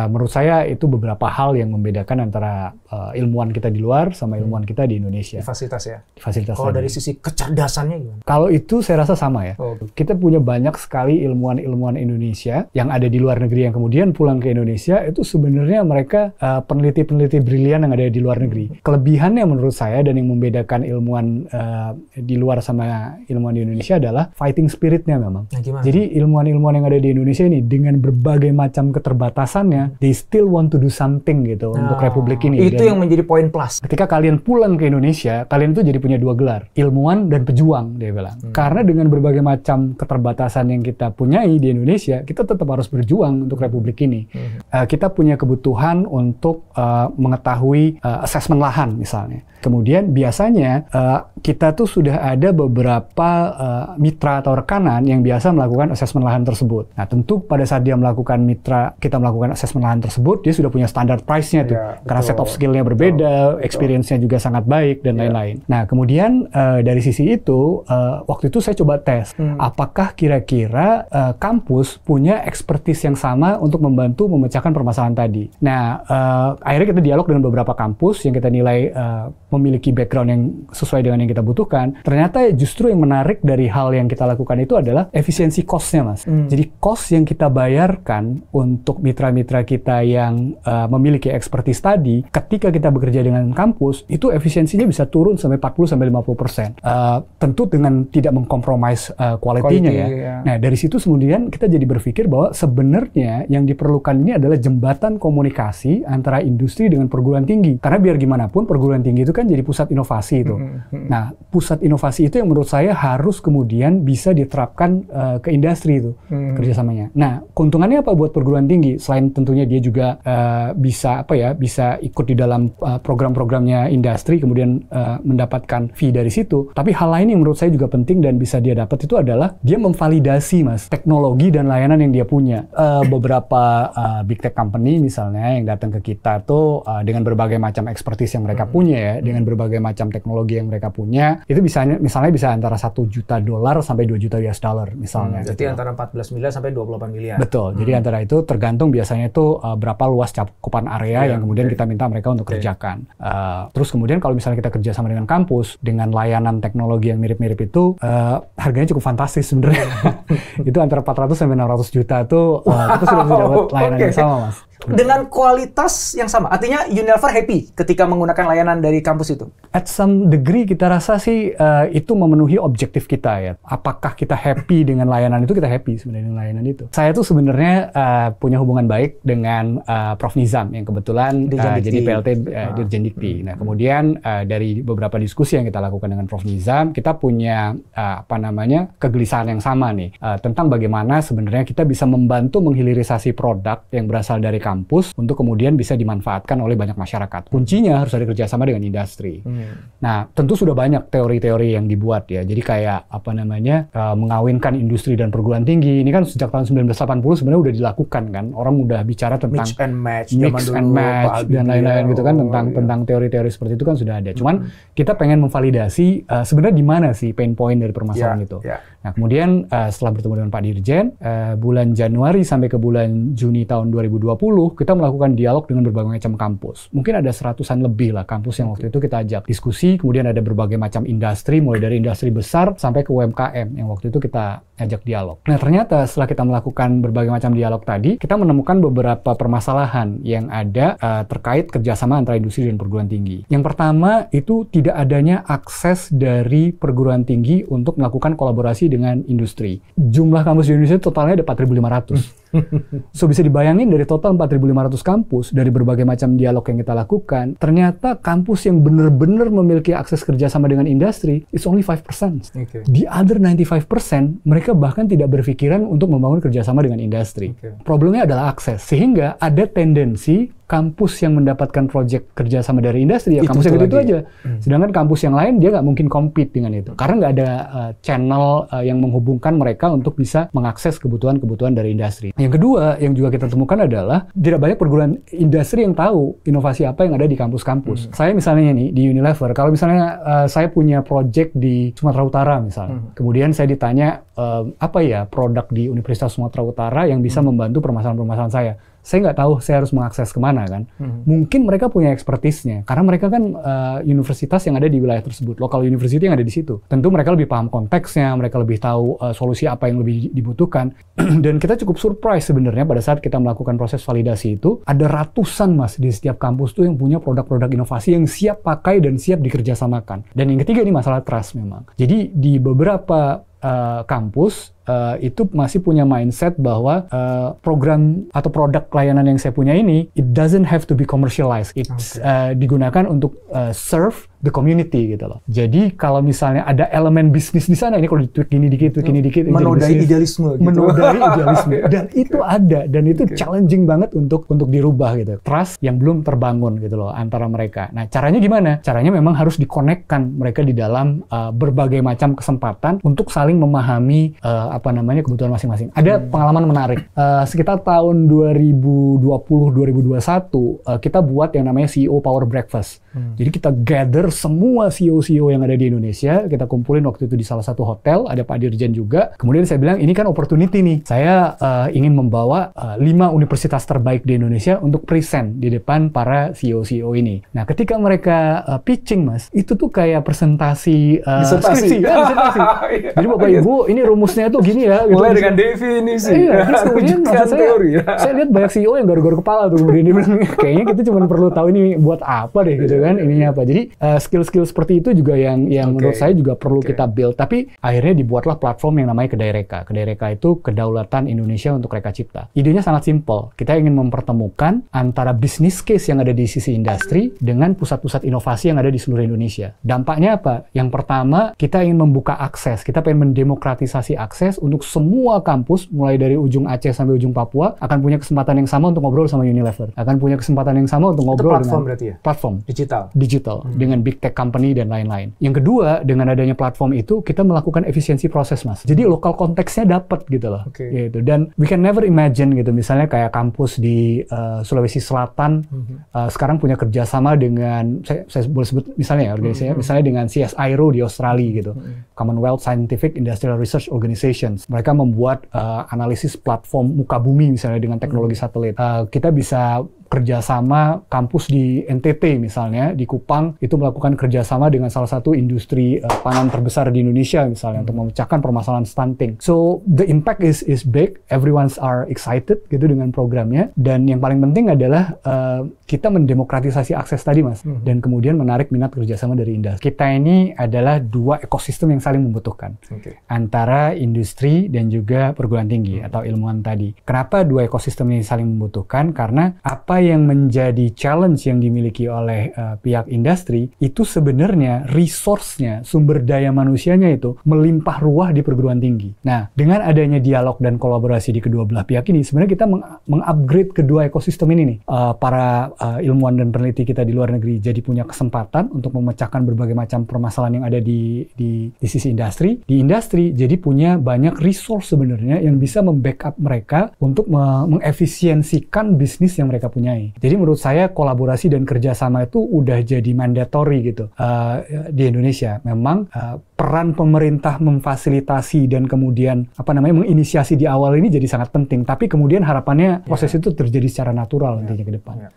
menurut saya itu beberapa hal yang membedakan antara ilmuwan kita di luar sama ilmuwan kita di Indonesia. Di fasilitas ya? Di fasilitas. Kalau dari sisi kecerdasannya gimana? Kalau itu saya rasa sama ya. Kita punya banyak sekali ilmuwan-ilmuwan Indonesia yang ada di luar negeri yang kemudian pulang ke Indonesia, itu sebenarnya mereka peneliti-peneliti brilian yang ada di luar negeri. Kelebihannya menurut saya dan yang membedakan ilmuwan di luar sama ilmuwan di Indonesia adalah fighting spirit-nya memang. Nah, jadi ilmuwan-ilmuwan yang ada di Indonesia ini dengan berbagai macam keterbatasannya, they still want to do something gitu untuk Republik ini. Itu yang menjadi poin plus. Ketika kalian pulang ke Indonesia, kalian itu jadi punya dua gelar, ilmuwan dan pejuang, dia bilang. Karena dengan berbagai macam keterbatasan yang kita punyai di Indonesia, kita tetap harus berjuang untuk Republik ini. Kita punya kebutuhan untuk mengetahui asesmen lahan misalnya. Kemudian biasanya kita tuh sudah ada beberapa mitra atau rekanan yang biasa melakukan asesmen lahan tersebut. Nah tentu pada saat dia melakukan kita melakukan asesmen lahan tersebut, dia sudah punya standar price-nya tuh. Karena set of skill-nya berbeda, experience-nya juga sangat baik, dan lain-lain. Nah kemudian dari sisi itu, waktu itu saya coba tes. Apakah kira-kira kampus punya expertise yang sama untuk membantu memecahkan permasalahan tadi. Nah akhirnya kita dialog dengan beberapa kampus yang kita nilai memiliki background yang sesuai dengan yang kita butuhkan. Ternyata justru yang menarik dari hal yang kita lakukan itu adalah efisiensi cost-nya, Mas. Jadi cost yang kita bayarkan untuk mitra-mitra kita yang memiliki expertise tadi, ketika kita bekerja dengan kampus, itu efisiensinya bisa turun sampai 40-50%. Tentu dengan tidak mengkompromis quality-nya ya. Nah, dari situ kemudian kita jadi berpikir bahwa sebenarnya yang diperlukan ini adalah jembatan komunikasi antara industri dengan perguruan tinggi. Karena biar gimana pun perguruan tinggi itu kan jadi pusat inovasi itu. Nah, pusat inovasi itu yang menurut saya harus kemudian bisa diterapkan ke industri itu kerjasamanya. Nah, keuntungannya apa buat perguruan tinggi? Selain tentunya dia juga bisa bisa ikut di dalam program-programnya industri, kemudian mendapatkan fee dari situ. Tapi hal lain yang menurut saya juga penting dan bisa dia dapat itu adalah dia memvalidasi, Mas, teknologi dan layanan yang dia punya. Beberapa big tech company misalnya yang datang ke kita tuh dengan berbagai macam expertise yang mereka punya ya, dengan berbagai macam teknologi yang mereka punya, itu misalnya bisa antara $1 juta sampai $2 juta misalnya. Jadi antara 14 miliar sampai 28 miliar. Betul. Jadi antara itu tergantung biasanya itu berapa luas cakupan area yang kemudian kita minta mereka untuk kerjakan. Terus kemudian kalau misalnya kita kerja sama dengan kampus dengan layanan teknologi yang mirip-mirip itu, harganya cukup fantastis sebenarnya. Itu antara 400 sampai 600 juta tuh kita sudah bisa dapat layanan yang sama, Mas. Dengan kualitas yang sama, artinya Unilever happy ketika menggunakan layanan dari kampus itu? At some degree kita rasa sih itu memenuhi objektif kita ya. Apakah kita happy dengan layanan itu? Kita happy sebenarnya dengan layanan itu. Saya tuh sebenarnya punya hubungan baik dengan Prof. Nizam yang kebetulan jadi PLT Dirjen Dikti. Nah kemudian dari beberapa diskusi yang kita lakukan dengan Prof. Nizam, kita punya kegelisahan yang sama nih tentang bagaimana sebenarnya kita bisa membantu menghilirisasi produk yang berasal dari kampus untuk kemudian bisa dimanfaatkan oleh banyak masyarakat. Kuncinya harus ada kerjasama dengan industri. Nah, tentu sudah banyak teori-teori yang dibuat ya. Jadi kayak mengawinkan industri dan perguruan tinggi. Ini kan sejak tahun 1980 sebenarnya udah dilakukan kan. Orang udah bicara tentang mix and match dan lain-lain gitu kan tentang teori-teori seperti itu kan sudah ada. Cuman kita pengen memvalidasi sebenarnya di mana sih pain point dari permasalahan itu. Nah, kemudian setelah bertemu dengan Pak Dirjen, bulan Januari sampai ke bulan Juni tahun 2020 kita melakukan dialog dengan berbagai macam kampus. Mungkin ada 100-an lebih lah kampus yang waktu itu kita ajak diskusi, kemudian ada berbagai macam industri, mulai dari industri besar sampai ke UMKM yang waktu itu kita ajak dialog. Nah ternyata setelah kita melakukan berbagai macam dialog tadi, kita menemukan beberapa permasalahan yang ada terkait kerjasama antara industri dan perguruan tinggi. Yang pertama itu tidak adanya akses dari perguruan tinggi untuk melakukan kolaborasi dengan industri. Jumlah kampus di Indonesia totalnya ada 4.500. So bisa dibayangin dari total 4.500 kampus, dari berbagai macam dialog yang kita lakukan, ternyata kampus yang benar-benar memiliki akses kerjasama dengan industri is only 5%. The other 95% mereka bahkan tidak berpikiran untuk membangun kerjasama dengan industri. Problemnya adalah akses, sehingga ada tendensi kampus yang mendapatkan proyek kerjasama dari industri ya kampus yang itu aja. Sedangkan kampus yang lain dia nggak mungkin compete dengan itu karena nggak ada channel yang menghubungkan mereka untuk bisa mengakses kebutuhan-kebutuhan dari industri. Yang kedua yang juga kita temukan adalah tidak banyak perguruan industri yang tahu inovasi apa yang ada di kampus-kampus. Saya misalnya nih di Unilever, kalau misalnya saya punya proyek di Sumatera Utara misalnya, kemudian saya ditanya apa ya produk di Universitas Sumatera Utara yang bisa membantu permasalahan-permasalahan saya. saya nggak tahu saya harus mengakses kemana kan. Mungkin mereka punya expertise-nya, karena mereka kan universitas yang ada di wilayah tersebut, local university yang ada di situ. Tentu mereka lebih paham konteksnya, mereka lebih tahu solusi apa yang lebih dibutuhkan. Dan kita cukup surprise sebenarnya pada saat kita melakukan proses validasi itu, ada ratusan Mas di setiap kampus tuh yang punya produk-produk inovasi yang siap pakai dan siap dikerjasamakan. Dan yang ketiga ini masalah trust memang. Jadi di beberapa kampus itu masih punya mindset bahwa program atau produk layanan yang saya punya ini, it doesn't have to be commercialized. It's digunakan untuk serve the community gitu loh. Jadi kalau misalnya ada elemen bisnis di sana, ini kalau ditweak gini dikit, menodai idealisme gitu. Menodai idealisme. Dan itu ada, dan itu challenging banget untuk dirubah gitu. Trust yang belum terbangun gitu loh antara mereka. Nah, caranya gimana? Caranya memang harus dikonekkan mereka di dalam berbagai macam kesempatan untuk saling memahami kebutuhan masing-masing. Ada pengalaman menarik. Sekitar tahun 2020-2021 kita buat yang namanya CEO Power Breakfast. Jadi kita gather semua CEO yang ada di Indonesia, kita kumpulin waktu itu di salah satu hotel, ada Pak Dirjen juga. Kemudian saya bilang, ini kan opportunity nih. Saya ingin membawa 5 universitas terbaik di Indonesia untuk present di depan para CEO ini. Nah, ketika mereka pitching, Mas, itu tuh kayak presentasi skripsi. Disertasi. Jadi Bapak Ibu, ini rumusnya tuh gini ya. Gitu. Mulai dengan definisi. Iya, terus kemudian saya lihat banyak CEO yang garuk-garuk kepala tuh. Kemudian dia bilang, kayaknya kita cuma perlu tahu ini buat apa deh gitu kan, ininya apa. Jadi skill-skill seperti itu juga yang menurut saya juga perlu kita build. Tapi akhirnya dibuatlah platform yang namanya Kedai Reka. Kedai Reka itu kedaulatan Indonesia untuk Reka Cipta. Idenya sangat simpel. Kita ingin mempertemukan antara bisnis case yang ada di sisi industri dengan pusat-pusat inovasi yang ada di seluruh Indonesia. Dampaknya apa? Yang pertama, kita ingin membuka akses. Kita pengen mendemokratisasi akses untuk semua kampus, mulai dari ujung Aceh sampai ujung Papua, akan punya kesempatan yang sama untuk ngobrol sama Unilever. Akan punya kesempatan yang sama untuk ngobrol platform dengan berarti ya? Platform. Digital. Dengan big tech company dan lain-lain. Yang kedua, dengan adanya platform itu, kita melakukan efisiensi proses, Mas. Jadi lokal konteksnya dapat gitu loh. Gitu. Dan we can never imagine gitu, misalnya kayak kampus di Sulawesi Selatan, sekarang punya kerjasama dengan, saya boleh sebut misalnya ya, organisasinya, misalnya dengan CSIRO di Australia gitu. Commonwealth Scientific Industrial Research Organizations. Mereka membuat analisis platform muka bumi misalnya dengan teknologi satelit. Kita bisa kerjasama kampus di NTT misalnya, di Kupang, itu melakukan kerjasama dengan salah satu industri pangan terbesar di Indonesia misalnya, untuk memecahkan permasalahan stunting. So, the impact is big, everyone's are excited gitu dengan programnya, dan yang paling penting adalah kita mendemokratisasi akses tadi, Mas, dan kemudian menarik minat kerjasama dari industri. Kita ini adalah 2 ekosistem yang saling membutuhkan, antara industri dan juga perguruan tinggi atau ilmuwan tadi. Kenapa 2 ekosistem ini saling membutuhkan? Karena apa yang menjadi challenge yang dimiliki oleh pihak industri itu sebenarnya resource-nya, sumber daya manusianya itu melimpah ruah di perguruan tinggi. Nah, dengan adanya dialog dan kolaborasi di kedua belah pihak ini, sebenarnya kita mengupgrade kedua ekosistem ini nih. Para ilmuwan dan peneliti kita di luar negeri jadi punya kesempatan untuk memecahkan berbagai macam permasalahan yang ada di sisi industri. Di industri jadi punya banyak resource sebenarnya yang bisa membackup mereka untuk mengefisiensikan bisnis yang mereka punya. Jadi menurut saya kolaborasi dan kerjasama itu udah jadi mandatory gitu di Indonesia. Memang peran pemerintah memfasilitasi dan kemudian menginisiasi di awal ini jadi sangat penting. Tapi kemudian harapannya proses itu terjadi secara natural nantinya ke depan.